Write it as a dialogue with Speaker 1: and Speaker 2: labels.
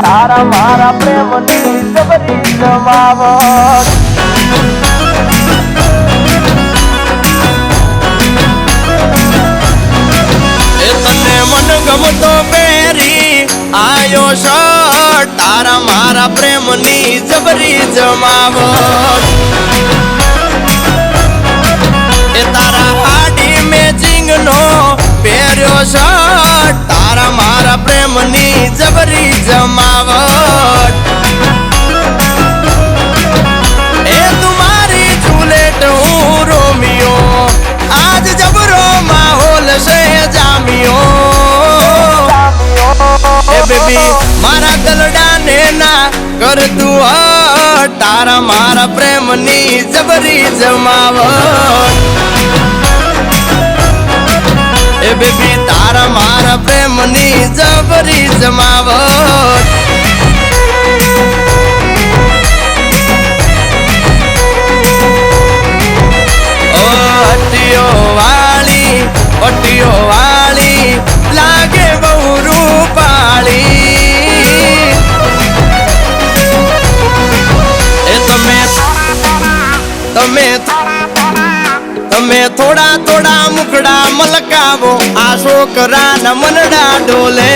Speaker 1: તારા મારા પ્રેમની જબરી જમાવટ એ તને મન ગમતો પહેરી આયો શર્ટ તારા મારા પ્રેમની જબરી જમાવટ એ તારા હાડી મેચિંગ નો પહેર્યો શર્ટ તારા મારા પ્રેમની જબરી જમાવટ એ તુમારી જુલેટ હું રોમિયો આજ જબરો માહોલ છે જામિયો એ બેબી મારા ગલડાને ના કર તું હટ તારા મારા પ્રેમની જબરી જમાવટ એ બેબી તારા મારા પ્રેમની જબરી જમાવટ પટ્ટીઓ વાળી લાગે બહુ રૂપાળી એ તમે થોડા થોડા મુખડા મલકાવો આ છોકરાના મનડા ડોલે